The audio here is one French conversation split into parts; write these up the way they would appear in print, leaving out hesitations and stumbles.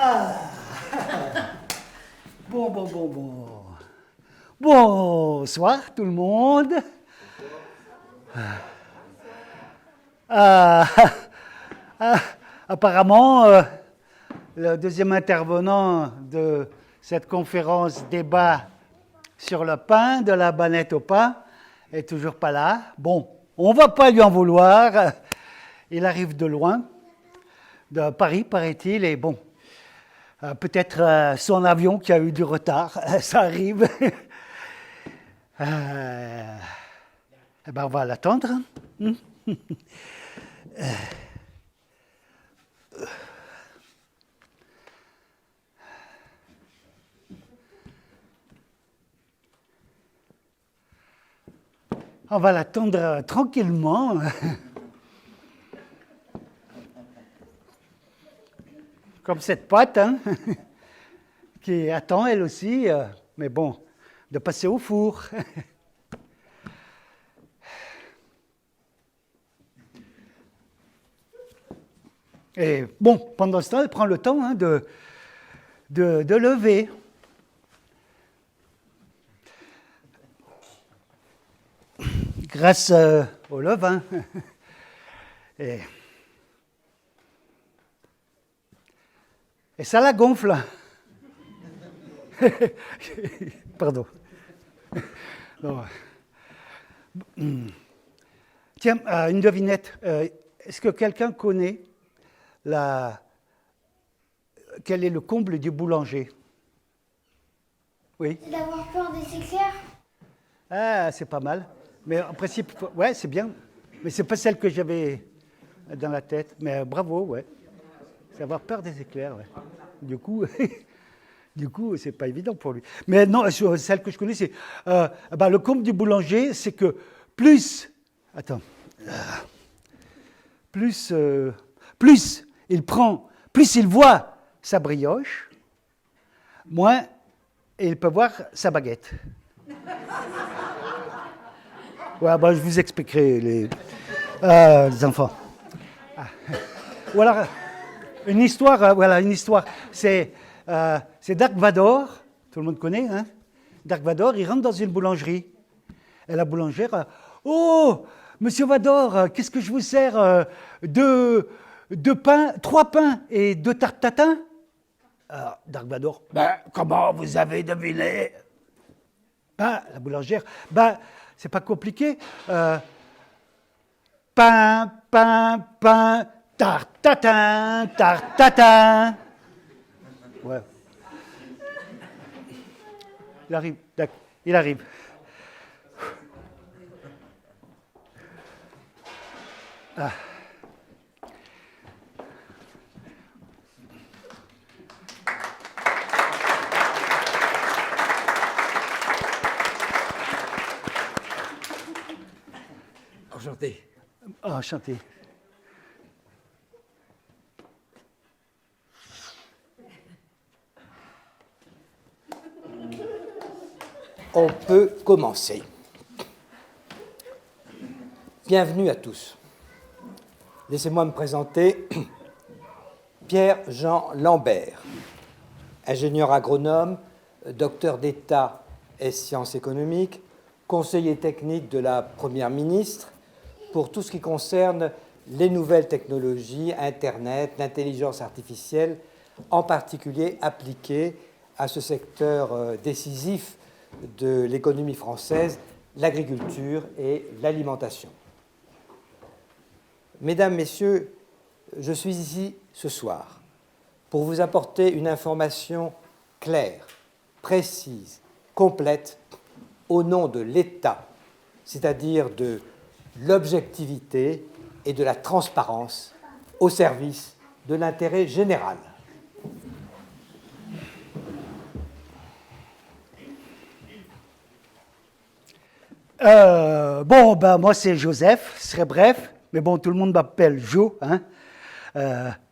Ah. Bon. Bonsoir tout le monde. Apparemment, le deuxième intervenant de cette conférence débat sur le pain, de la banette au pain, est toujours pas là. Bon, on va pas lui en vouloir. Il arrive de loin, de Paris, paraît-il, et bon, peut-être son avion qui a eu du retard, ça arrive. Eh ben, on va l'attendre. On va l'attendre tranquillement. Comme cette pote, hein, qui attend elle aussi, mais bon, de passer au four. Et bon, pendant ce temps, elle prend le temps hein, de lever. Grâce au levain. Et ça la gonfle. Pardon. Non. Tiens, une devinette. Est-ce que quelqu'un connaît quel est le comble du boulanger? Oui. C'est d'avoir peur des éclairs. Ah, c'est pas mal. Mais en principe, ouais, c'est bien. Mais c'est pas celle que j'avais dans la tête. Mais bravo, ouais. C'est avoir peur des éclairs, ouais. Du coup, c'est pas évident pour lui. Mais non, celle que je connais, c'est le comble du boulanger, c'est que plus il voit sa brioche, moins il peut voir sa baguette. Ouais, je vous expliquerai les enfants. Ou alors, une histoire. C'est Dark Vador, tout le monde connaît, hein? Dark Vador, il rentre dans une boulangerie. Et la boulangère, oh, monsieur Vador, qu'est-ce que je vous sers? Deux pains, 3 pains et 2 tartes tatin? Dark Vador, comment vous avez deviné? La boulangère, c'est pas compliqué. Pain, tarte tatin. Ouais. Il arrive. Enchanté. Enchanté. On peut commencer. Bienvenue à tous. Laissez-moi me présenter. Pierre-Jean Lambert, ingénieur agronome, docteur d'État et sciences économiques, conseiller technique de la Première ministre pour tout ce qui concerne les nouvelles technologies, Internet, l'intelligence artificielle, en particulier appliquées à ce secteur décisif de l'économie française, l'agriculture et l'alimentation. Mesdames, Messieurs, je suis ici ce soir pour vous apporter une information claire, précise, complète, au nom de l'État, c'est-à-dire de l'objectivité et de la transparence au service de l'intérêt général. Moi c'est Joseph, ce serait bref, mais bon, tout le monde m'appelle Jo, hein.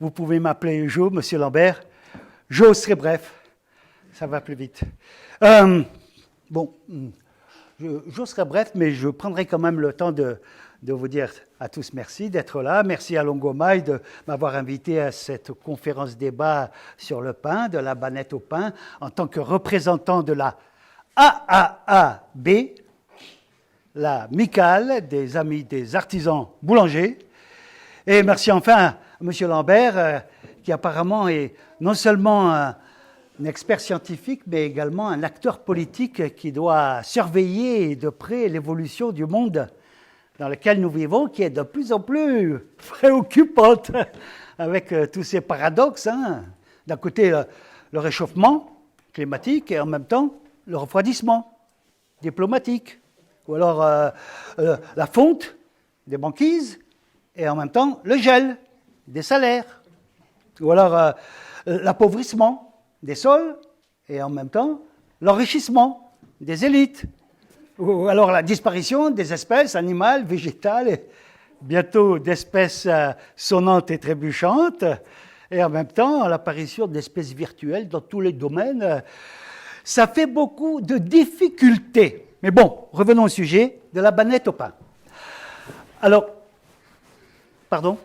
Vous pouvez m'appeler Jo, monsieur Lambert. Jo serait bref, ça va plus vite. Jo serait bref, mais je prendrai quand même le temps de de vous dire à tous merci d'être là. Merci à Longomaille de m'avoir invité à cette conférence débat sur le pain, de la banette au pain, en tant que représentant de la AAAB, la MICAL, des Amis des artisans boulangers. Et merci enfin à M. Lambert, qui apparemment est non seulement un expert scientifique, mais également un acteur politique qui doit surveiller de près l'évolution du monde dans lequel nous vivons, qui est de plus en plus préoccupante, avec tous ces paradoxes. Hein. D'un côté, le réchauffement climatique et en même temps, le refroidissement diplomatique. Ou alors la fonte des banquises et en même temps le gel des salaires. Ou alors l'appauvrissement des sols et en même temps l'enrichissement des élites. Ou alors la disparition des espèces animales, végétales, et bientôt d'espèces sonnantes et trébuchantes, et en même temps l'apparition d'espèces virtuelles dans tous les domaines. Ça fait beaucoup de difficultés. Mais bon, revenons au sujet de la banette au pain. Alors, pardon ?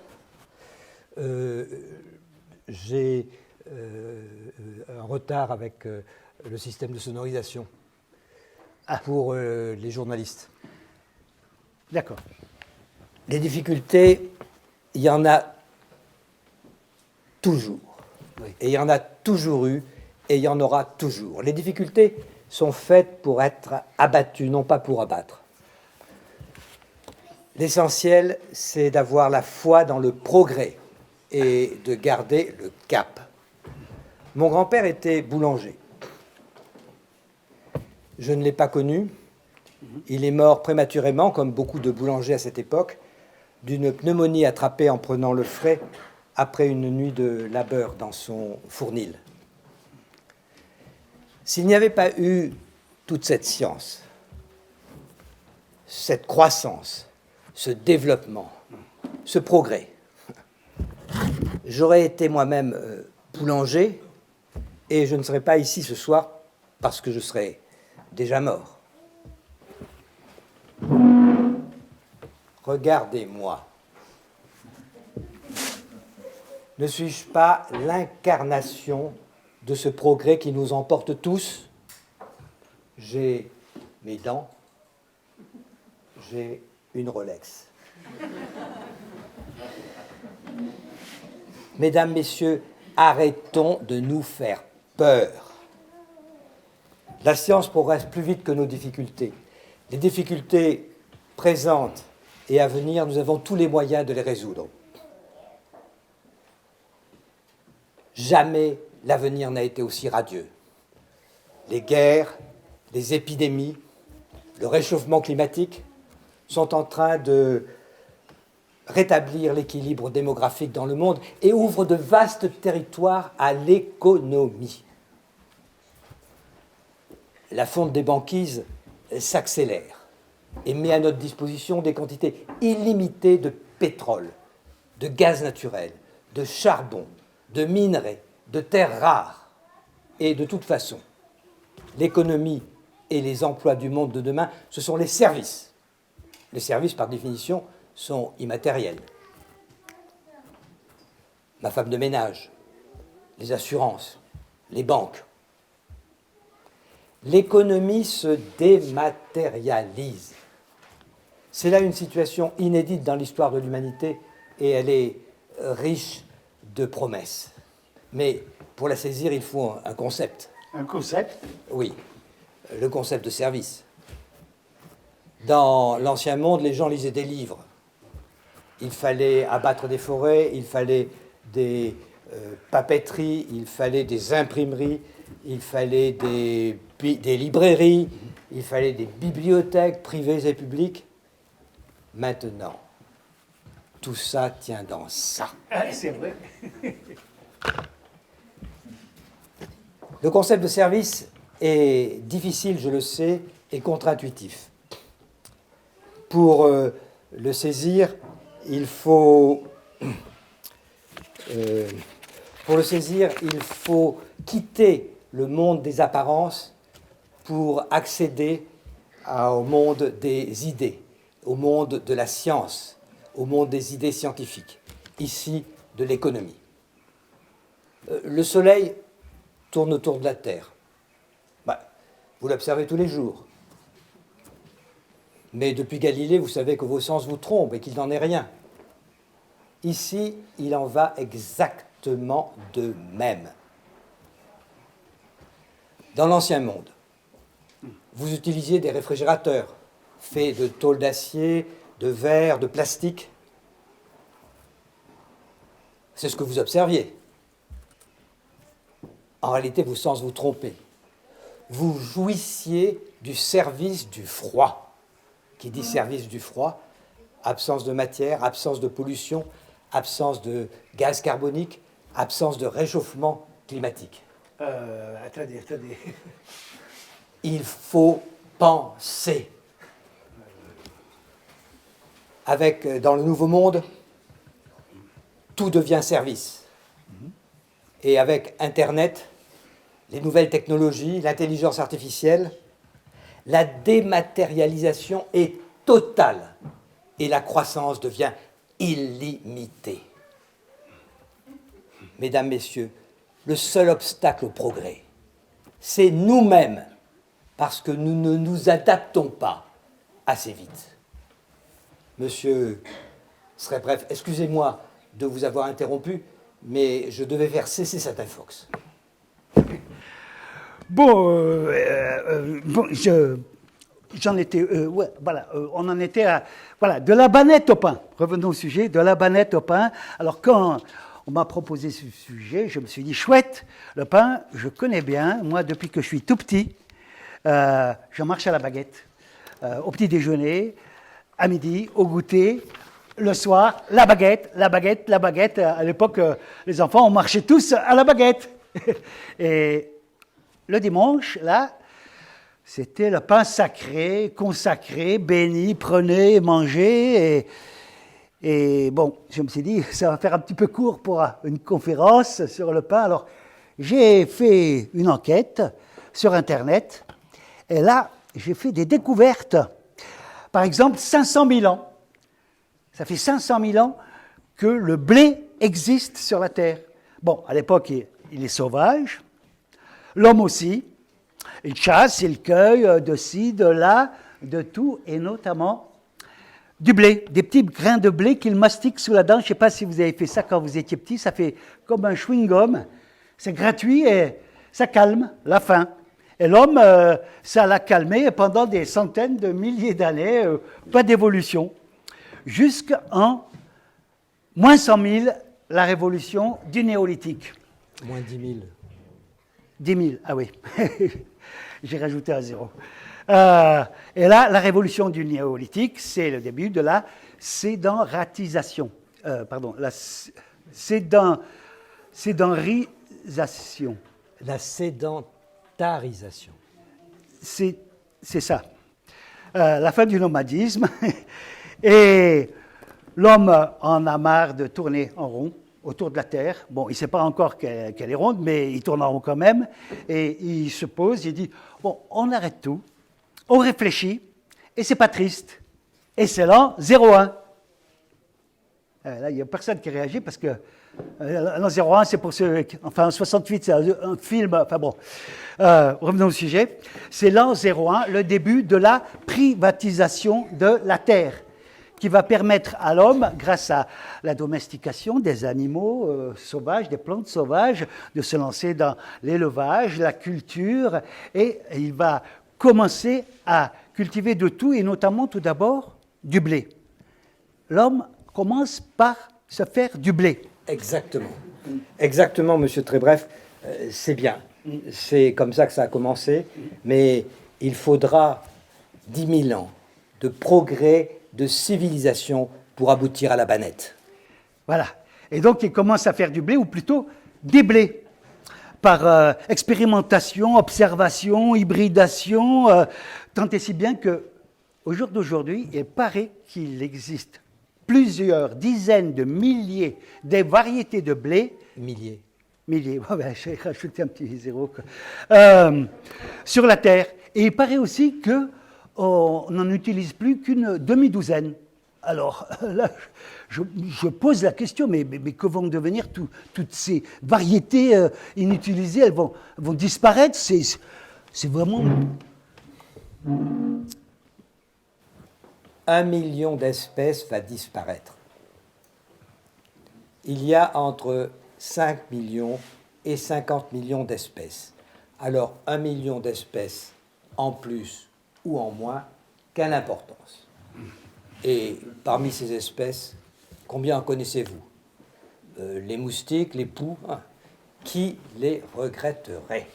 J'ai un retard avec le système de sonorisation pour les journalistes. D'accord. Les difficultés, il y en a toujours. Oui. Et il y en a toujours eu, et il y en aura toujours. Les difficultés sont faites pour être abattues, non pas pour abattre. L'essentiel, c'est d'avoir la foi dans le progrès et de garder le cap. Mon grand-père était boulanger. Je ne l'ai pas connu. Il est mort prématurément, comme beaucoup de boulangers à cette époque, d'une pneumonie attrapée en prenant le frais après une nuit de labeur dans son fournil. S'il n'y avait pas eu toute cette science, cette croissance, ce développement, ce progrès, j'aurais été moi-même boulanger et je ne serais pas ici ce soir parce que je serais déjà mort. Regardez-moi. Ne suis-je pas l'incarnation de ce progrès qui nous emporte tous? J'ai mes dents, j'ai une Rolex. Mesdames, Messieurs, arrêtons de nous faire peur. La science progresse plus vite que nos difficultés. Les difficultés présentes et à venir, nous avons tous les moyens de les résoudre. Jamais l'avenir n'a été aussi radieux. Les guerres, les épidémies, le réchauffement climatique sont en train de rétablir l'équilibre démographique dans le monde et ouvrent de vastes territoires à l'économie. La fonte des banquises s'accélère et met à notre disposition des quantités illimitées de pétrole, de gaz naturel, de charbon, de minerais, de terres rares. Et de toute façon, l'économie et les emplois du monde de demain, ce sont les services. Les services, par définition, sont immatériels. Ma femme de ménage, les assurances, les banques. L'économie se dématérialise. C'est là une situation inédite dans l'histoire de l'humanité et elle est riche de promesses. Mais pour la saisir, il faut un concept. Un concept? Oui, le concept de service. Dans l'ancien monde, les gens lisaient des livres. Il fallait abattre des forêts, il fallait des papeteries, il fallait des imprimeries, il fallait des librairies, il fallait des bibliothèques privées et publiques. Maintenant, tout ça tient dans ça. Ah, c'est vrai. Le concept de service est difficile, je le sais, et contre-intuitif. Pour le saisir, il faut quitter le monde des apparences pour accéder au monde des idées. au monde de la science, au monde des idées scientifiques, ici de l'économie. Le Soleil tourne autour de la Terre. Vous l'observez tous les jours. Mais depuis Galilée, vous savez que vos sens vous trompent et qu'il n'en est rien. Ici, il en va exactement de même. Dans l'ancien monde, vous utilisiez des réfrigérateurs faits de tôle d'acier, de verre, de plastique. C'est ce que vous observiez. En réalité, vos sens vous trompaient. Vous jouissiez du service du froid. Qui dit service du froid, absence de matière, absence de pollution, absence de gaz carbonique, absence de réchauffement climatique. Attendez. Il faut penser. Dans le Nouveau Monde, tout devient service. Et avec Internet, les nouvelles technologies, l'intelligence artificielle, la dématérialisation est totale et la croissance devient illimitée. Mesdames, Messieurs, le seul obstacle au progrès, c'est nous-mêmes, parce que nous ne nous adaptons pas assez vite. Monsieur serait bref, excusez-moi de vous avoir interrompu, mais je devais faire cesser cette infox. Bon, j'en étais, on en était à, de la banette au pain. Revenons au sujet, de la banette au pain. Alors quand on m'a proposé ce sujet, je me suis dit, chouette, le pain, je connais bien. Moi, depuis que je suis tout petit, je marche à la baguette. Au petit déjeuner, à midi, au goûter, le soir, la baguette. À l'époque, les enfants, on marchait tous à la baguette. Et le dimanche, là, c'était le pain sacré, consacré, béni, prenez, mangez. Et bon, je me suis dit, ça va faire un petit peu court pour une conférence sur le pain. Alors, j'ai fait une enquête sur Internet. Et là, j'ai fait des découvertes. Par exemple, 500 000 ans. Ça fait 500 000 ans que le blé existe sur la Terre. Bon, à l'époque, il est sauvage. L'homme aussi. Il chasse, il cueille de ci, de là, de tout, et notamment du blé, des petits grains de blé qu'il mastique sous la dent. Je ne sais pas si vous avez fait ça quand vous étiez petit, ça fait comme un chewing-gum. C'est gratuit et ça calme la faim. Et l'homme, ça l'a calmé pendant des centaines de milliers d'années, pas d'évolution. Jusqu'en moins 100 000, la révolution du néolithique. Moins 10 000. 10 000, ah oui. J'ai rajouté un zéro. Et là, la révolution du néolithique, c'est le début de la sédentarisation. La sédentarisation. La sédentarisation. C'est ça. La fin du nomadisme. Et l'homme en a marre de tourner en rond autour de la Terre. Bon, il ne sait pas encore qu'elle est ronde, mais il tourne en rond quand même. Et il se pose, il dit, bon, on arrête tout, on réfléchit, et c'est pas triste. Et c'est l'an 01. Là, il n'y a personne qui réagit parce que l'an 01, c'est pour ceux... Enfin, en 68, c'est un film... Enfin bon, revenons au sujet. C'est l'an 01, le début de la privatisation de la Terre, qui va permettre à l'homme, grâce à la domestication des animaux sauvages, des plantes sauvages, de se lancer dans l'élevage, la culture, et il va commencer à cultiver de tout, et notamment tout d'abord du blé. L'homme commence par se faire du blé. Exactement. Exactement, monsieur Trébref, c'est bien. C'est comme ça que ça a commencé, mais il faudra 10 000 ans de progrès, de civilisation pour aboutir à la banette. Voilà. Et donc, il commence à faire du blé, ou plutôt des blés, par expérimentation, observation, hybridation, tant et si bien qu'au jour d'aujourd'hui, il paraît qu'il existe plusieurs dizaines de milliers de variétés de blé. Milliers. Oh ben, j'ai rajouté un petit zéro. Sur la Terre. Et il paraît aussi que on n'en utilise plus qu'une demi-douzaine. Alors là, je pose la question, mais que vont devenir toutes ces variétés inutilisées? Elles vont disparaître? C'est vraiment... 1 million d'espèces va disparaître. Il y a entre 5 millions et 50 millions d'espèces. Alors 1 million d'espèces en plus ou en moins, quelle importance? Et parmi ces espèces, combien en connaissez-vous? Les moustiques, les poux, hein? Qui les regretterait?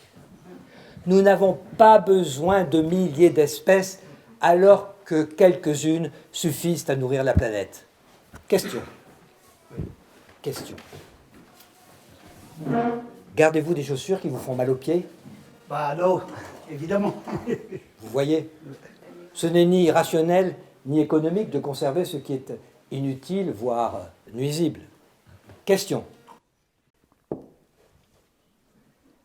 Nous n'avons pas besoin de milliers d'espèces alors que quelques-unes suffisent à nourrir la planète. Question. Question. Gardez-vous des chaussures qui vous font mal aux pieds? Bah non, évidemment. Vous voyez, ce n'est ni rationnel ni économique de conserver ce qui est inutile, voire nuisible. Question.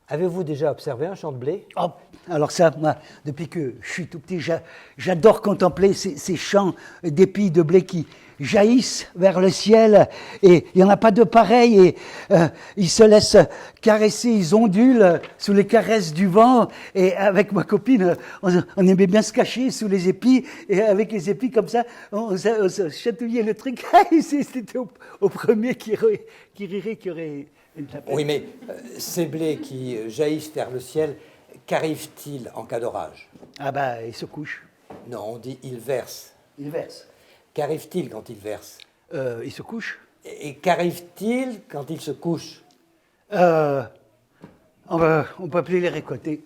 Avez-vous déjà observé un champ de blé? Oh, alors ça, moi, depuis que je suis tout petit, j'adore contempler ces champs d'épis de blé qui jaillissent vers le ciel, et il n'y en a pas de pareil, et ils se laissent caresser, ils ondulent sous les caresses du vent, et avec ma copine, on aimait bien se cacher sous les épis, et avec les épis comme ça, on se chatouillait le truc. C'était au premier qui rirait, qui aurait... Oui, mais ces blés qui jaillissent vers le ciel, qu'arrive-t-il en cas d'orage? Ah bah, il se couche. Non, on dit il verse. Il verse. Qu'arrive-t-il quand il verse? Il se couche. Et qu'arrive-t-il quand il se couche? On peut plus les récolter.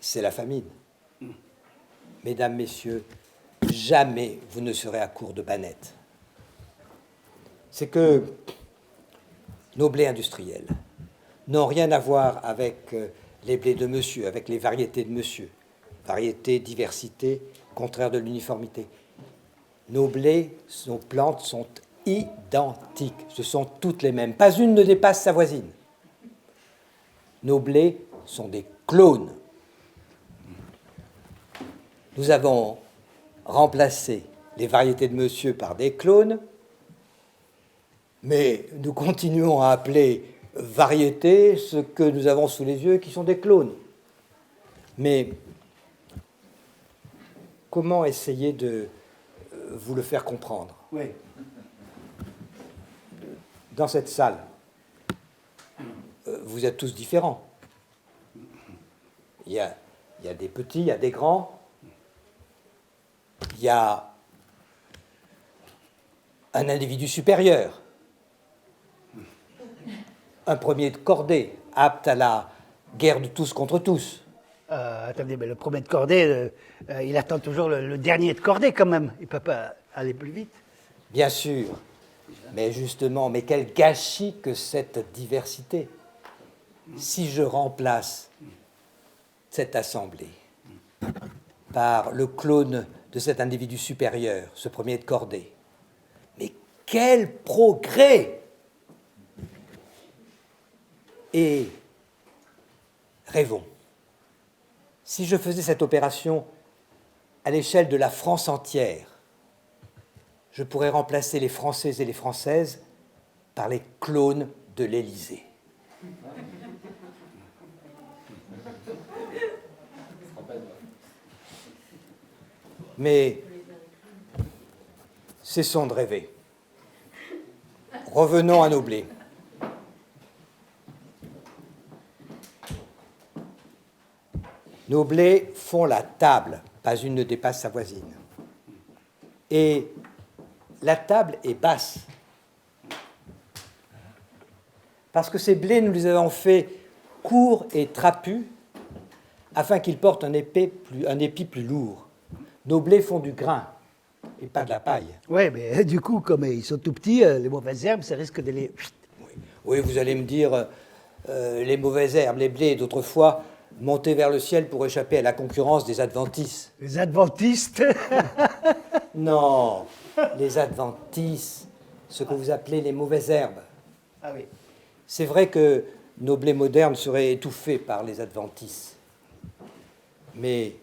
C'est la famine. Mesdames, messieurs, jamais vous ne serez à court de bannettes. C'est que nos blés industriels n'ont rien à voir avec les blés de monsieur, avec les variétés de monsieur. Variété, diversité, contraire de l'uniformité. Nos blés, nos plantes sont identiques. Ce sont toutes les mêmes. Pas une ne dépasse sa voisine. Nos blés sont des clones. Nous avons remplacé les variétés de monsieur par des clones, mais nous continuons à appeler variété ce que nous avons sous les yeux qui sont des clones. Mais comment essayer de vous le faire comprendre? Oui. Dans cette salle, vous êtes tous différents. Il y a des petits, il y a des grands. Il y a un individu supérieur, un premier de cordée, apte à la guerre de tous contre tous. Attendez, mais le premier de cordée, il attend toujours le dernier de cordée quand même. Il ne peut pas aller plus vite. Bien sûr, mais justement, mais quel gâchis que cette diversité. Si je remplace cette assemblée par le clone de cet individu supérieur, ce premier de cordée, mais quel progrès! Et rêvons. Si je faisais cette opération à l'échelle de la France entière, je pourrais remplacer les Français et les Françaises par les clones de l'Élysée. Mais cessons de rêver. Revenons à nos blés. Nos blés font la table, pas une ne dépasse sa voisine. Et la table est basse. Parce que ces blés, nous les avons faits courts et trapus afin qu'ils portent un épi plus lourd. Nos blés font du grain et pas de la paille. Oui, mais du coup, comme ils sont tout petits, les mauvaises herbes, ça risque de les... Oui, vous allez me dire, les mauvaises herbes, les blés d'autrefois, monter vers le ciel pour échapper à la concurrence des adventistes. Les adventistes. Non, les adventistes, ce que vous appelez les mauvaises herbes. Ah oui. C'est vrai que nos blés modernes seraient étouffés par les adventistes. Mais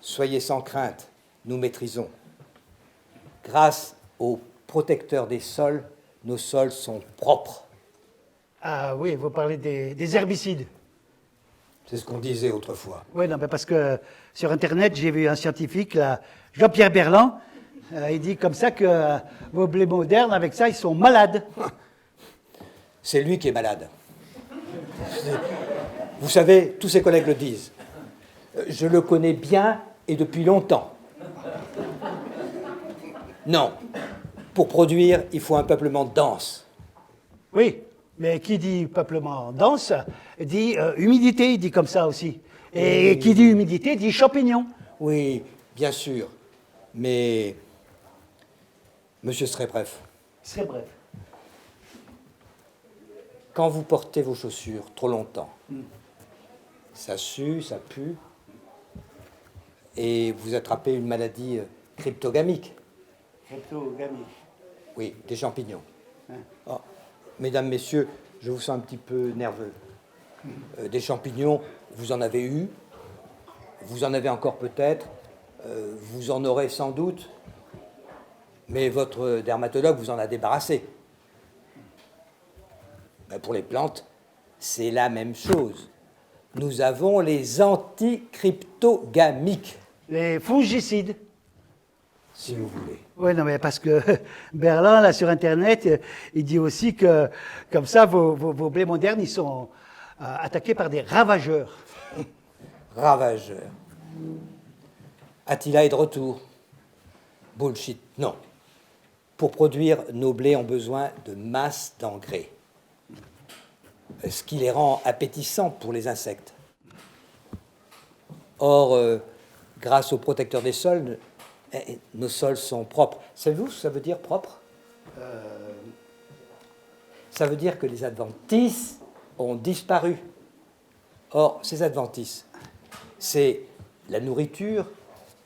Soyez sans crainte, nous maîtrisons. Grâce aux protecteurs des sols, nos sols sont propres. Ah oui, vous parlez des herbicides. C'est ce qu'on disait autrefois. Oui, non, mais parce que sur Internet, j'ai vu un scientifique, là, Jean-Pierre Berland, il dit comme ça que vos blés modernes, avec ça, ils sont malades. C'est lui qui est malade. Vous savez, tous ses collègues le disent. Je le connais bien et depuis longtemps. Non. Pour produire, il faut un peuplement dense. Oui, mais qui dit peuplement dense, dit humidité, il dit comme ça aussi. Et qui dit humidité, dit champignons. Oui, bien sûr. Mais, monsieur serait bref, C'est bref. quand vous portez vos chaussures trop longtemps, ça sue, ça pue, et vous attrapez une maladie cryptogamique. Cryptogamie. Oui, des champignons. Oh, mesdames, messieurs, je vous sens un petit peu nerveux. Des champignons, vous en avez eu, vous en avez encore peut-être, vous en aurez sans doute, mais votre dermatologue vous en a débarrassé. Ben, pour les plantes, c'est la même chose. Nous avons les anticryptogamiques, Les fongicides. si vous voulez. Oui, non, mais parce que Berlin, là, sur Internet, il dit aussi que, comme ça, vos blés modernes, ils sont attaqués par des ravageurs. Ravageur. Attila est de retour. Bullshit, non. Pour produire, nos blés ont besoin de masse d'engrais, ce qui les rend appétissants pour les insectes. Or, grâce aux protecteurs des sols, nos sols sont propres. Savez-vous ce que ça veut dire propre? Ça veut dire que les adventices ont disparu. Or, ces adventices, c'est la nourriture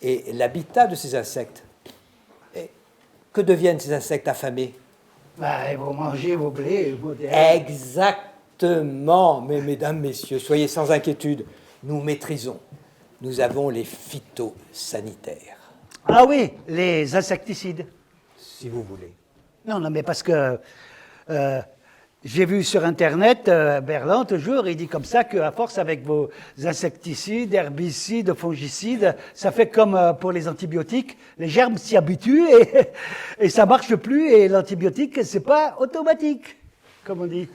et l'habitat de ces insectes. Et que deviennent ces insectes affamés? Bah, ils vont manger vos blés modernes. Exactement, mais mesdames, messieurs, soyez sans inquiétude, nous maîtrisons. Nous avons les phytosanitaires, Ah oui, les insecticides. si vous voulez. Non, non, mais parce que j'ai vu sur Internet, Berland, toujours, il dit comme ça qu'à force, avec vos insecticides, herbicides, fongicides, ça fait comme pour les antibiotiques, les germes s'y habituent et ça marche plus, et l'antibiotique, c'est pas automatique, comme on dit.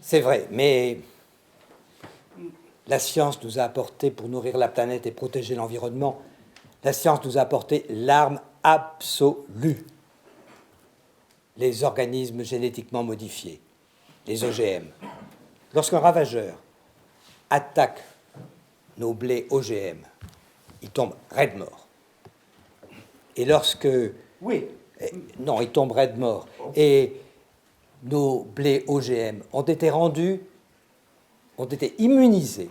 C'est vrai, mais la science nous a apporté, pour nourrir la planète et protéger l'environnement, la science nous a apporté l'arme absolue. Les organismes génétiquement modifiés, les OGM. Lorsqu'un ravageur attaque nos blés OGM, il tombe raide mort. Et lorsque... Oui. Non, il tombe raide mort. Et nos blés OGM ont été rendus, ont été immunisés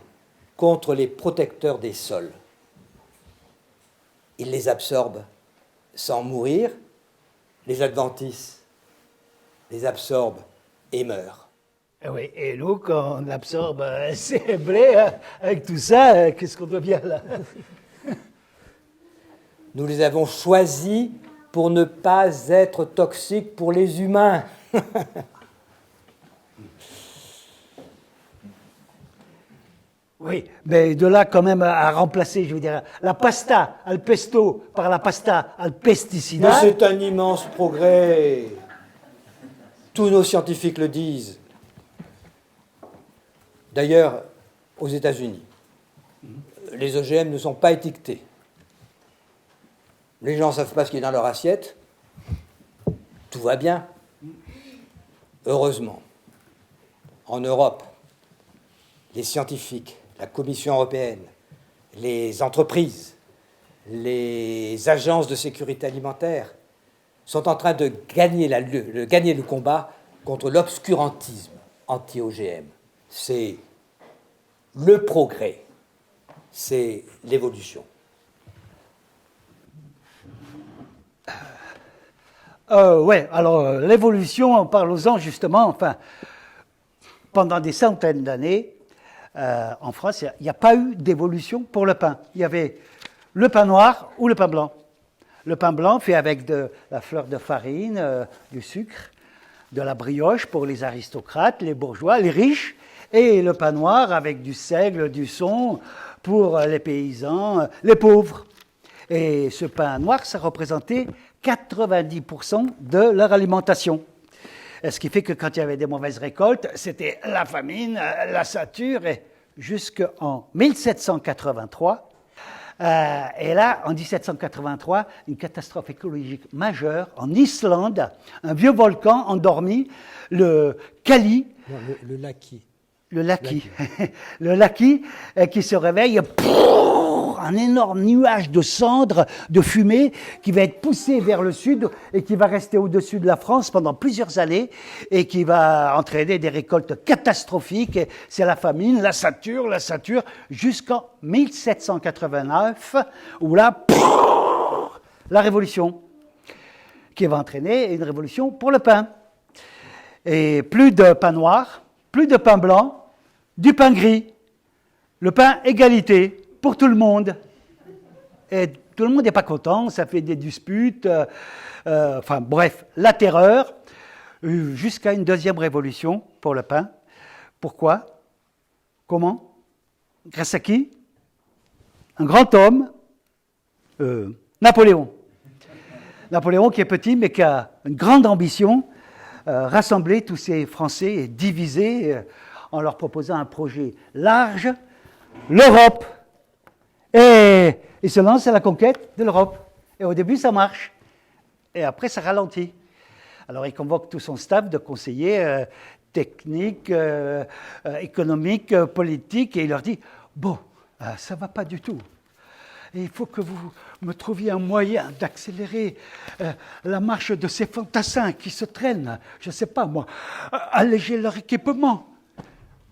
contre les protecteurs des sols. Ils les absorbent sans mourir. Les adventices les absorbent et meurent. Oui, et nous, quand on absorbe ces blés, avec tout ça, qu'est-ce qu'on devient là? Nous les avons choisis pour ne pas être toxiques pour les humains. Oui, mais de là quand même à remplacer, je veux dire, la pasta al pesto par la pasta al Mais pesticida. c'est un immense progrès. Tous nos scientifiques le disent. D'ailleurs, aux États-Unis, les OGM ne sont pas étiquetés. Les gens ne savent pas ce qui est dans leur assiette. Tout va bien. Heureusement. En Europe, les scientifiques, la Commission européenne, les entreprises, les agences de sécurité alimentaire sont en train de gagner le combat contre l'obscurantisme anti-OGM. C'est le progrès, c'est l'évolution. Ouais, alors l'évolution, parlons-en justement, enfin, pendant des centaines d'années, en France, il n'y a pas eu d'évolution pour le pain. Il y avait le pain noir ou le pain blanc. Le pain blanc fait avec de la fleur de farine, du sucre, de la brioche pour les aristocrates, les bourgeois, les riches, et le pain noir avec du seigle, du son pour les paysans, les pauvres. Et ce pain noir, ça représentait 90% de leur alimentation. Ce qui fait que quand il y avait des mauvaises récoltes, c'était la famine, la sature, et jusqu'en 1783. Et là, en 1783, une catastrophe écologique majeure en Islande, un vieux volcan endormi, le Kali. Non, le Laki. Le Laki. Le Laki qui se réveille, un énorme nuage de cendres, de fumée, qui va être poussé vers le sud et qui va rester au-dessus de la France pendant plusieurs années et qui va entraîner des récoltes catastrophiques. C'est la famine, la sature, jusqu'en 1789, où là, la révolution, qui va entraîner une révolution pour le pain. Et plus de pain noir, plus de pain blanc, du pain gris. Le pain égalité pour tout le monde. Et tout le monde n'est pas content, ça fait des disputes. Enfin bref, la terreur, jusqu'à une deuxième révolution pour le pain. Pourquoi? Comment? Grâce à qui? Un grand homme, Napoléon. Napoléon qui est petit mais qui a une grande ambition, rassembler tous ces Français et diviser en leur proposant un projet large, l'Europe. Et il se lance à la conquête de l'Europe. Et au début, ça marche. Et après, ça ralentit. Alors, il convoque tout son staff de conseillers techniques, économiques, politiques, et il leur dit « Bon, ça ne va pas du tout. Et il faut que vous me trouviez un moyen d'accélérer la marche de ces fantassins qui se traînent, je ne sais pas moi, alléger leur équipement.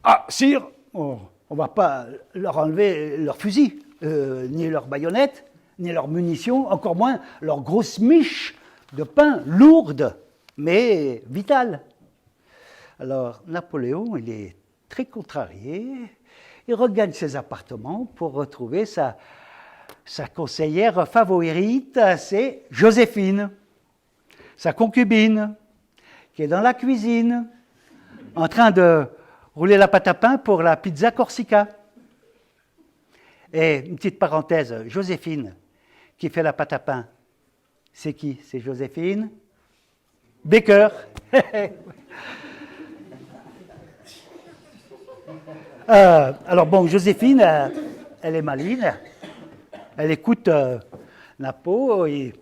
Ah, sire, on ne va pas leur enlever leurs fusils, ni leurs baïonnettes, ni leurs munitions, encore moins leurs grosses miches de pain lourdes, mais vitales. » Alors, Napoléon, il est très contrarié, il regagne ses appartements pour retrouver sa conseillère favorite, c'est Joséphine, sa concubine, qui est dans la cuisine, en train de rouler la pâte à pain pour la pizza Corsica. Et une petite parenthèse, Joséphine, qui fait la pâte à pain, c'est qui? C'est Joséphine Baker. Alors bon, Joséphine, elle est maligne. Elle écoute Napo, et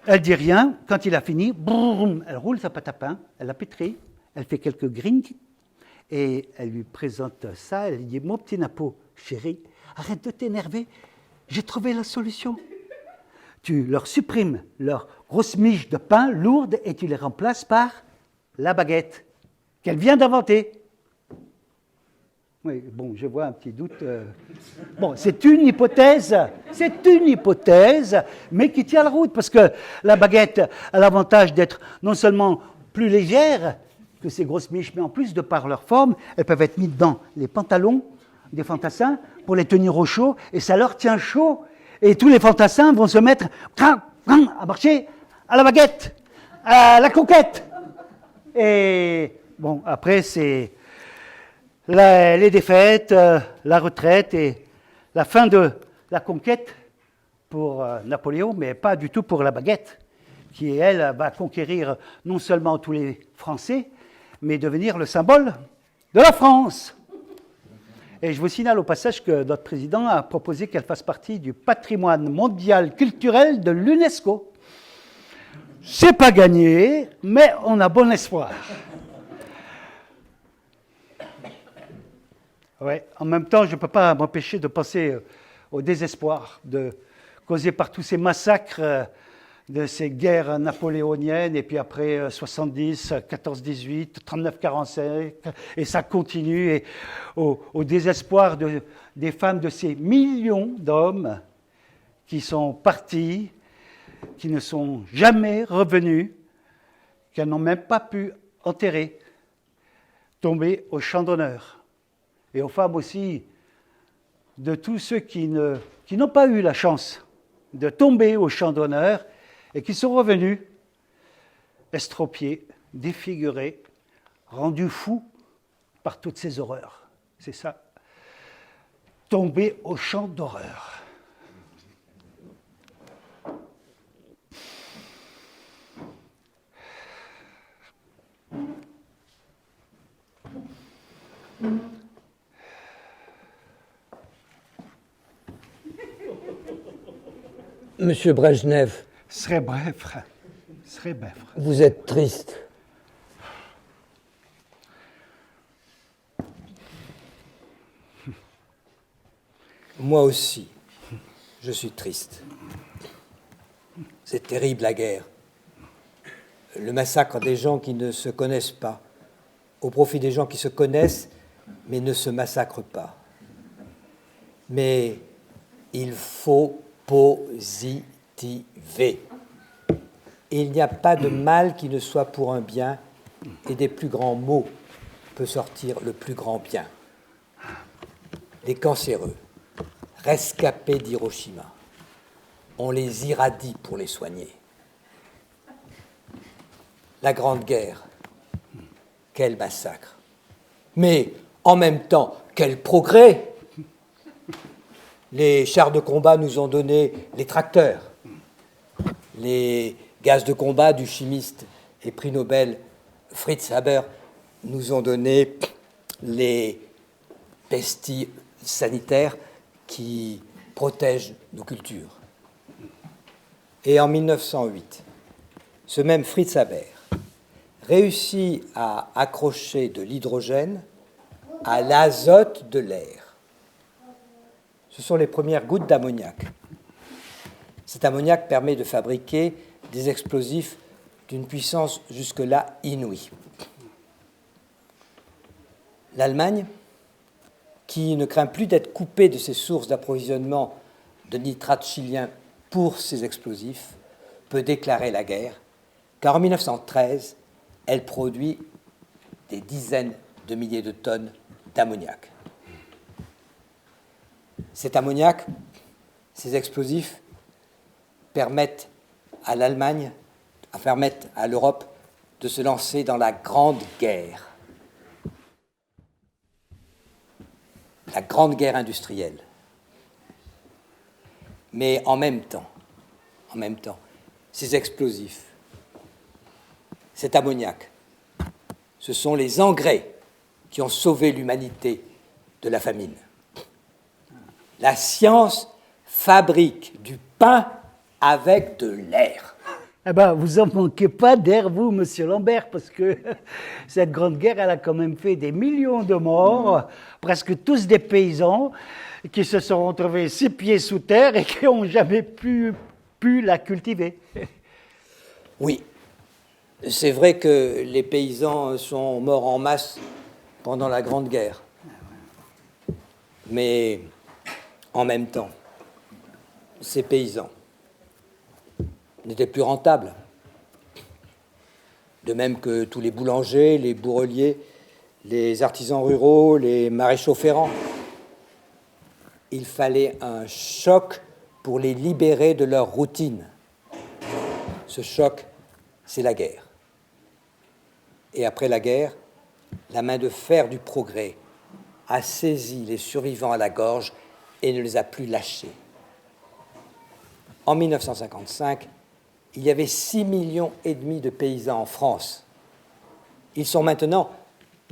elle dit rien. Quand il a fini, boum, elle roule sa pâte à pain, elle la pétrit, elle fait quelques grings, et elle lui présente ça. Elle lui dit « Mon petit Napo, chéri, arrête de t'énerver, j'ai trouvé la solution. Tu leur supprimes leurs grosses miches de pain lourdes et tu les remplaces par la baguette qu'elle vient d'inventer. » Oui, bon, je vois un petit doute. Bon, c'est une hypothèse, mais qui tient la route, parce que la baguette a l'avantage d'être non seulement plus légère que ces grosses miches, mais en plus, de par leur forme, elles peuvent être mises dans les pantalons des fantassins pour les tenir au chaud, et ça leur tient chaud, et tous les fantassins vont se mettre à marcher à la baguette, à la conquête. Et bon, après, c'est les défaites, la retraite et la fin de la conquête pour Napoléon, mais pas du tout pour la baguette, qui, elle, va conquérir non seulement tous les Français, mais devenir le symbole de la France. Et je vous signale au passage que notre président a proposé qu'elle fasse partie du patrimoine mondial culturel de l'UNESCO. C'est pas gagné, mais on a bon espoir. Ouais. En même temps, je ne peux pas m'empêcher de penser au désespoir causé par tous ces massacres de ces guerres napoléoniennes, et puis après 70, 14-18, 39-45, et ça continue, et au désespoir des femmes de ces millions d'hommes qui sont partis, qui ne sont jamais revenus, qu'elles n'ont même pas pu enterrer, tombés au champ d'honneur. et aux femmes aussi de tous ceux qui n'ont pas eu la chance de tomber au champ d'honneur et qui sont revenus estropiés, défigurés, rendus fous par toutes ces horreurs. C'est ça, tomber au champ d'horreur. Monsieur Brejnev, Serait bref. vous êtes triste. Moi aussi, je suis triste. C'est terrible la guerre. Le massacre des gens qui ne se connaissent pas, au profit des gens qui se connaissent mais ne se massacrent pas. Mais il faut positiver. Il n'y a pas de mal qui ne soit pour un bien, et des plus grands maux peut sortir le plus grand bien. Les cancéreux, rescapés d'Hiroshima, on les irradie pour les soigner. La Grande Guerre, quel massacre. Mais en même temps, quel progrès. Les chars de combat nous ont donné les tracteurs. Les gaz de combat du chimiste et prix Nobel Fritz Haber nous ont donné les pestilles sanitaires qui protègent nos cultures. Et en 1908, ce même Fritz Haber réussit à accrocher de l'hydrogène à l'azote de l'air. Ce sont les premières gouttes d'ammoniac. Cet ammoniac permet de fabriquer des explosifs d'une puissance jusque-là inouïe. L'Allemagne, qui ne craint plus d'être coupée de ses sources d'approvisionnement de nitrate chilien pour ses explosifs, peut déclarer la guerre, car en 1913, elle produit des dizaines de milliers de tonnes d'ammoniac. Cet ammoniac, ces explosifs, permettent à l'Allemagne, permettent à l'Europe de se lancer dans la Grande Guerre. La Grande Guerre industrielle. Mais en même temps, ces explosifs, cet ammoniac, ce sont les engrais qui ont sauvé l'humanité de la famine. La science fabrique du pain avec de l'air. Eh ben, vous en manquez pas d'air, vous, monsieur Lambert, parce que cette grande guerre, elle a quand même fait des millions de morts, presque tous des paysans qui se sont retrouvés 6 pieds sous terre et qui n'ont jamais pu la cultiver. Oui, c'est vrai que les paysans sont morts en masse pendant la Grande Guerre. Mais en même temps, ces paysans n'étaient plus rentables. De même que tous les boulangers, les bourreliers, les artisans ruraux, les maréchaux ferrants. Il fallait un choc pour les libérer de leur routine. Ce choc, c'est la guerre. Et après la guerre, la main de fer du progrès a saisi les survivants à la gorge et ne les a plus lâchés. En 1955, il y avait 6,5 millions de paysans en France. Ils sont maintenant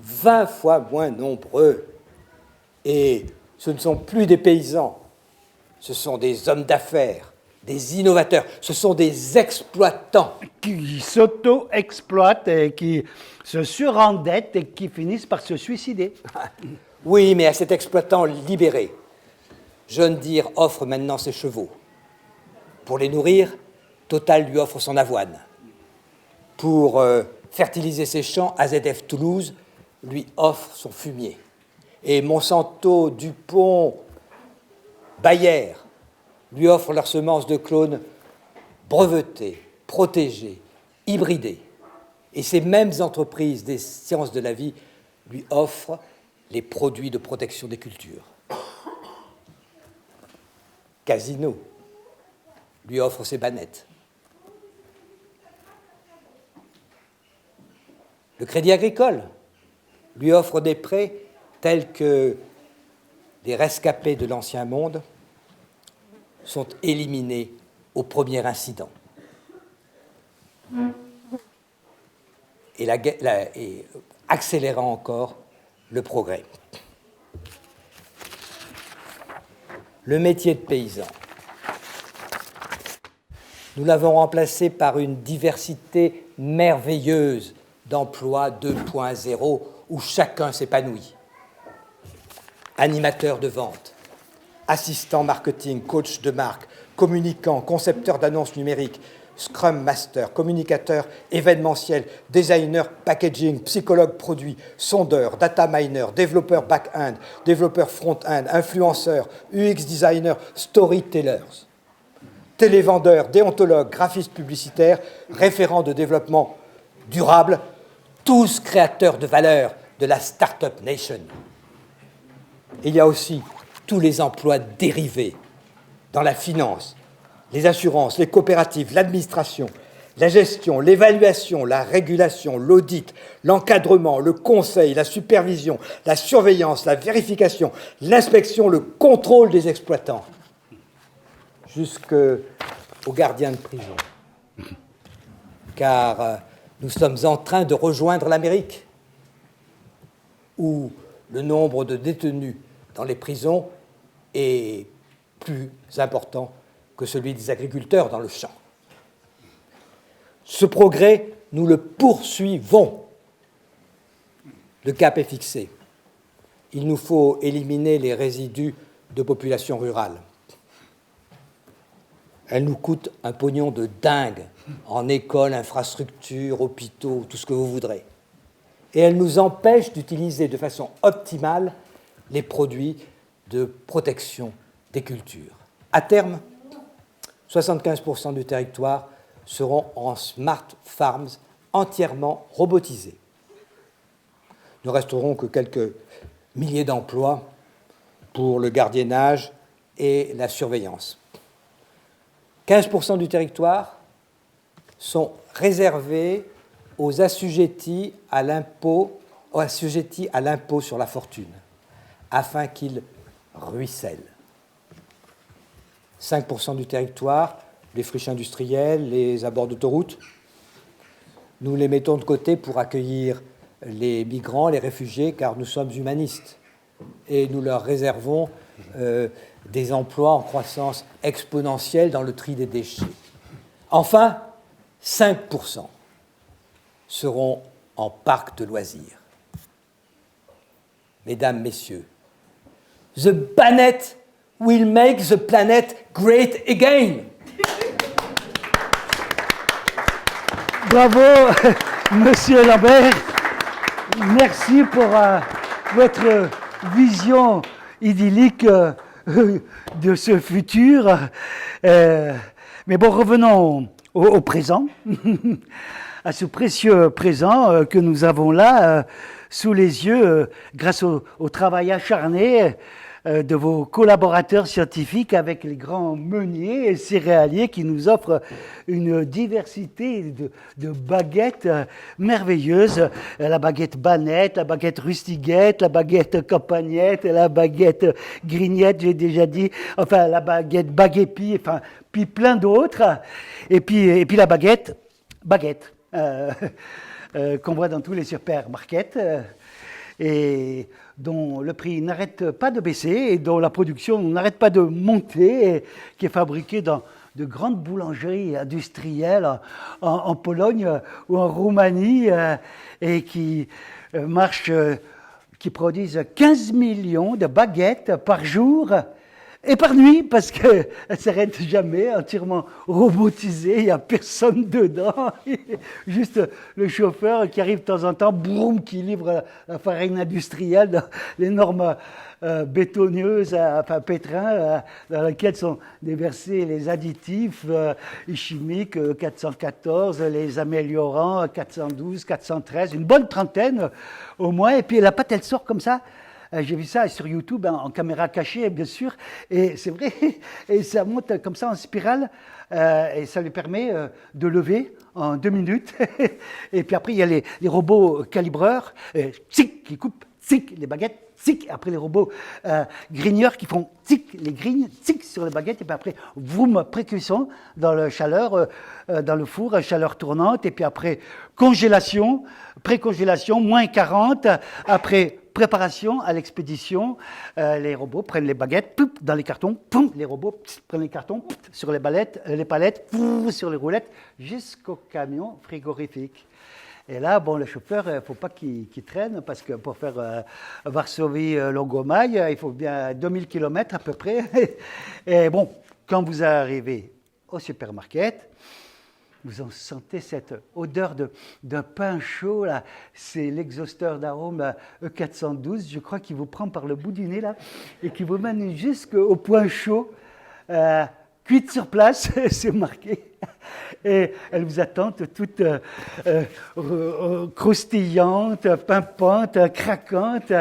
20 fois moins nombreux. Et ce ne sont plus des paysans, ce sont des hommes d'affaires, des innovateurs, ce sont des exploitants. Qui s'auto-exploitent et qui se surendettent et qui finissent par se suicider. Oui, mais à cet exploitant libéré, John Deere offre maintenant ses chevaux. Pour les nourrir, Total lui offre son avoine. Pour fertiliser ses champs, AZF Toulouse lui offre son fumier. Et Monsanto, Dupont, Bayer lui offrent leurs semences de clones brevetées, protégées, hybridées. Et ces mêmes entreprises des sciences de la vie lui offrent les produits de protection des cultures. Casino lui offre ses bannettes. Le Crédit Agricole lui offre des prêts tels que les rescapés de l'Ancien Monde sont éliminés au premier incident. Et accélérant encore le progrès. Le métier de paysan. Nous l'avons remplacé par une diversité merveilleuse d'emplois 2.0 où chacun s'épanouit. Animateur de vente, assistant marketing, coach de marque, communicant, concepteur d'annonces numériques, Scrum Master, communicateur événementiel, designer packaging, psychologue produit, sondeur, data miner, développeur back-end, développeur front-end, influenceur, UX designer, storytellers, télévendeur, déontologue, graphiste publicitaire, référent de développement durable, tous créateurs de valeur de la Startup Nation. Il y a aussi tous les emplois dérivés dans la finance, les assurances, les coopératives, l'administration, la gestion, l'évaluation, la régulation, l'audit, l'encadrement, le conseil, la supervision, la surveillance, la vérification, l'inspection, le contrôle des exploitants, jusqu'aux gardiens de prison. Car nous sommes en train de rejoindre l'Amérique, où le nombre de détenus dans les prisons est plus important que celui des agriculteurs dans le champ. Ce progrès, nous le poursuivons. Le cap est fixé. Il nous faut éliminer les résidus de population rurale. Elles nous coûtent un pognon de dingue en écoles, infrastructures, hôpitaux, tout ce que vous voudrez. Et elles nous empêchent d'utiliser de façon optimale les produits de protection des cultures. À terme, 75% du territoire seront en smart farms entièrement robotisés. Ne resteront que quelques milliers d'emplois pour le gardiennage et la surveillance. 15% du territoire sont réservés aux assujettis à l'impôt sur la fortune, afin qu'ils ruissellent. 5% du territoire, les friches industrielles, les abords d'autoroutes, nous les mettons de côté pour accueillir les migrants, les réfugiés, car nous sommes humanistes. Et nous leur réservons des emplois en croissance exponentielle dans le tri des déchets. Enfin, 5% seront en parc de loisirs. Mesdames, Messieurs, the Bannett will make the planet great again. Bravo, Monsieur Lambert. Merci pour votre vision idyllique de ce futur. Mais bon, revenons au présent, à ce précieux présent que nous avons là, sous les yeux, grâce au travail acharné de vos collaborateurs scientifiques avec les grands meuniers et céréaliers qui nous offrent une diversité de baguettes merveilleuses. La baguette Bannett, la baguette Rustiguette, la baguette Campagnette, la baguette Grignette, j'ai déjà dit, enfin la baguette Baguépi, enfin, puis plein d'autres. Et puis la baguette qu'on voit dans tous les supermarkets. Et dont le prix n'arrête pas de baisser et dont la production n'arrête pas de monter, et qui est fabriquée dans de grandes boulangeries industrielles en Pologne ou en Roumanie et qui qui produisent 15 millions de baguettes par jour et par nuit, parce qu'elle ne s'arrête jamais, entièrement robotisée, il n'y a personne dedans, juste le chauffeur qui arrive de temps en temps, boum, qui livre la farine industrielle dans l'énorme bétonneuse, enfin pétrin, dans laquelle sont déversés les additifs chimiques 414, les améliorants 412, 413, une bonne trentaine au moins, et puis la pâte elle sort comme ça, J'ai vu ça sur YouTube en caméra cachée, bien sûr, et c'est vrai, et ça monte comme ça en spirale, et ça lui permet de lever en 2 minutes. Et puis après, il y a les robots calibreurs, tic, qui coupent tic, les baguettes, tic, après les robots grigneurs qui font tic, les grignes, tic sur les baguettes, et puis après, boum, pré-cuisson dans la chaleur, dans le four, chaleur tournante, et puis après, congélation, pré-congélation, moins 40, après préparation à l'expédition, les robots prennent les baguettes, poup, dans les cartons, poum, les robots prennent les cartons poup, sur les palettes, poum, sur les roulettes, jusqu'au camion frigorifique. Et là, bon, le chauffeur, il ne faut pas qu'il traîne, parce que pour faire Varsovie-Longomaille, il faut bien 2000 km à peu près. Et bon, quand vous arrivez au supermarket, vous en sentez cette odeur de pain chaud, là. C'est l'exhausteur d'arôme E412, je crois, qui vous prend par le bout du nez, là, et qui vous mène jusqu'au point chaud, cuite sur place, c'est marqué. Et elle vous attend toute croustillante, pimpante, craquante,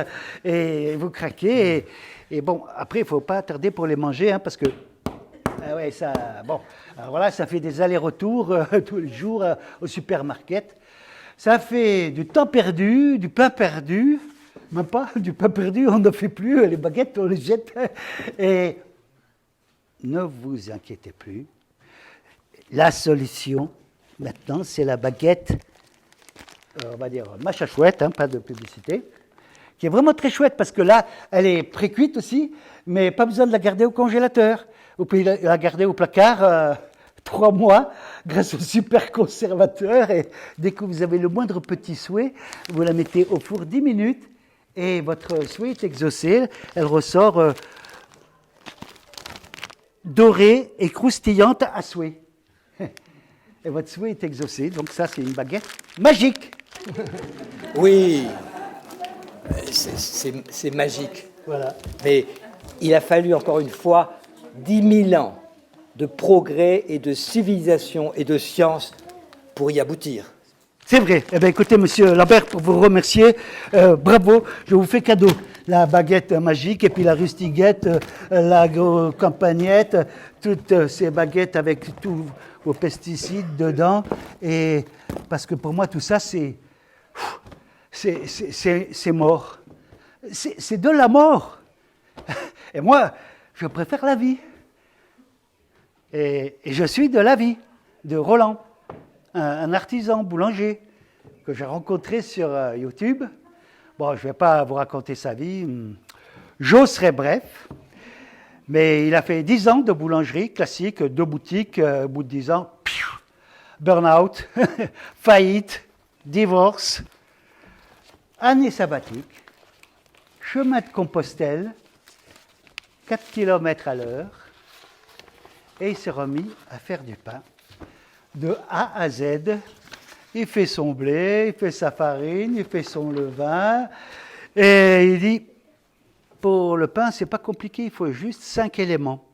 et vous craquez. Et bon, après, il ne faut pas tarder pour les manger, hein, parce que ouais, ça, bon, alors voilà, ça fait des allers-retours tous les jours au supermarket. Ça fait du temps perdu, du pain perdu, même pas du pain perdu, on ne fait plus, les baguettes, on les jette. Et ne vous inquiétez plus. La solution, maintenant, c'est la baguette, on va dire mâche à chouette, hein, pas de publicité, qui est vraiment très chouette parce que là, elle est pré-cuite aussi, mais pas besoin de la garder au congélateur. Vous pouvez la garder au placard 3 mois grâce au super conservateur. Et dès que vous avez le moindre petit souhait, vous la mettez au four 10 minutes et votre souhait est exaucé. Elle ressort dorée et croustillante à souhait. Et votre souhait est exaucé. Donc ça, c'est une baguette magique. Oui, c'est magique. Voilà. Mais il a fallu, encore une fois, 10 000 ans de progrès et de civilisation et de science pour y aboutir. C'est vrai. Eh bien, écoutez, monsieur Lambert, pour vous remercier, bravo, je vous fais cadeau. La baguette magique et puis la rustiguette, la campagnette, toutes ces baguettes avec tous vos pesticides dedans. Et parce que pour moi, tout ça, c'est mort. C'est de la mort. Et moi, je préfère la vie. Et je suis de la vie, de Roland, un artisan boulanger que j'ai rencontré sur YouTube. Bon, je ne vais pas vous raconter sa vie. Je serai bref. Mais il a fait 10 ans de boulangerie classique, 2 boutiques, au bout de 10 ans, burn-out, faillite, divorce, année sabbatique, chemin de Compostelle, 4 km à l'heure, et il s'est remis à faire du pain de A à Z. Il fait son blé, il fait sa farine, il fait son levain, et il dit, pour le pain, c'est pas compliqué, il faut juste 5 éléments.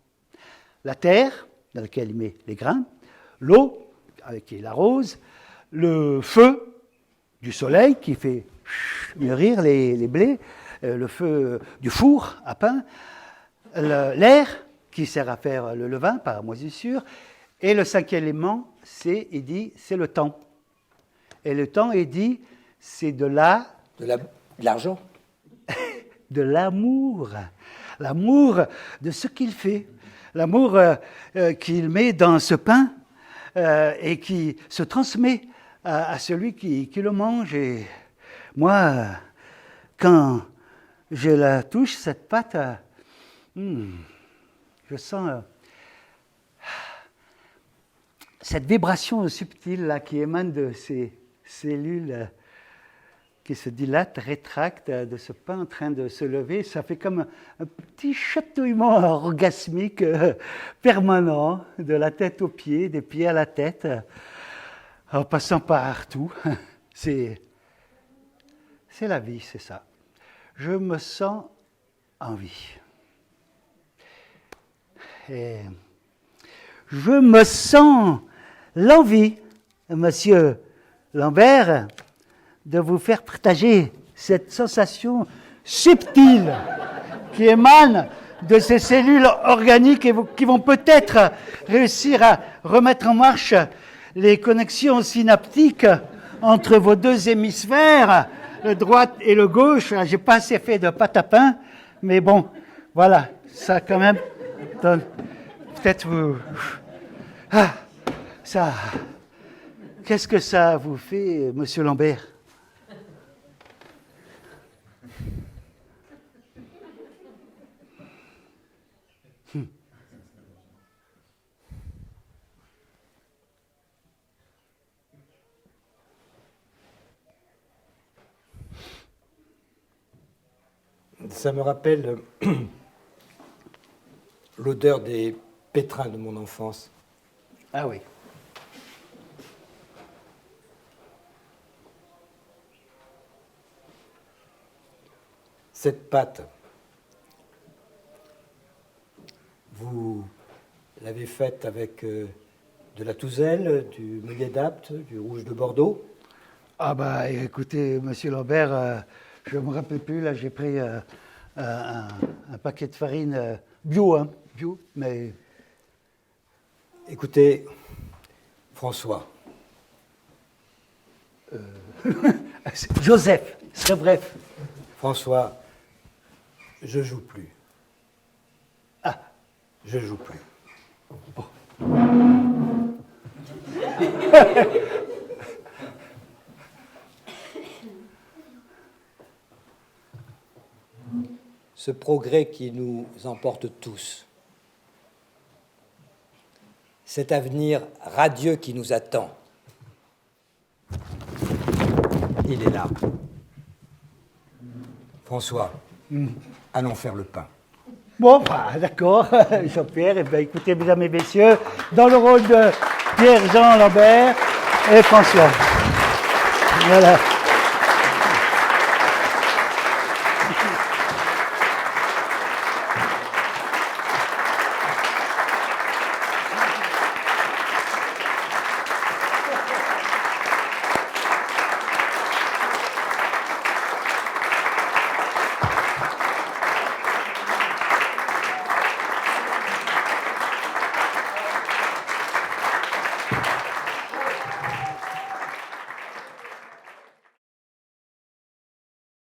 La terre, dans laquelle il met les grains, l'eau, avec qui il arrose, le feu du soleil, qui fait mûrir les blés, le feu du four à pain, l'air, qui sert à faire le levain par moisissure, et le 5e élément, c'est, il dit, c'est le temps. Et le temps, il dit, c'est de l'argent. De l'amour. L'amour de ce qu'il fait. L'amour qu'il met dans ce pain et qui se transmet à celui qui le mange. Et moi, quand je la touche, cette pâte, je sens cette vibration subtile là, qui émane de ces cellules qui se dilatent, rétractent, de ce pain en train de se lever. Ça fait comme un petit chatouillement orgasmique permanent, de la tête aux pieds, des pieds à la tête, en passant partout. C'est la vie, c'est ça. Je me sens en vie. Et je me sens l'envie, monsieur Lambert, de vous faire partager cette sensation subtile qui émane de ces cellules organiques et qui vont peut-être réussir à remettre en marche les connexions synaptiques entre vos deux hémisphères, le droit et le gauche. J'ai pas assez fait de pâte à pain, mais bon, voilà, ça quand même donne... Peut-être vous... Ah, ça... Qu'est-ce que ça vous fait, Monsieur Lambert? Ça me rappelle l'odeur des pétrins de mon enfance. Ah oui. Cette pâte, vous l'avez faite avec de la touzelle, du meunier d'Apt, du rouge de Bordeaux? Ah bah écoutez, Monsieur Lambert, je ne me rappelle plus, là j'ai pris un paquet de farine bio, hein, bio, mais... Écoutez, François. Joseph, c'est bref. François, je joue plus. Ah. Je joue plus. Oh. Ce progrès qui nous emporte tous, cet avenir radieux qui nous attend, il est là. François, allons faire le pain. Bon, bah, d'accord, Jean-Pierre. Eh bien, écoutez, mesdames et messieurs, dans le rôle de Pierre-Jean Lambert et François. Voilà.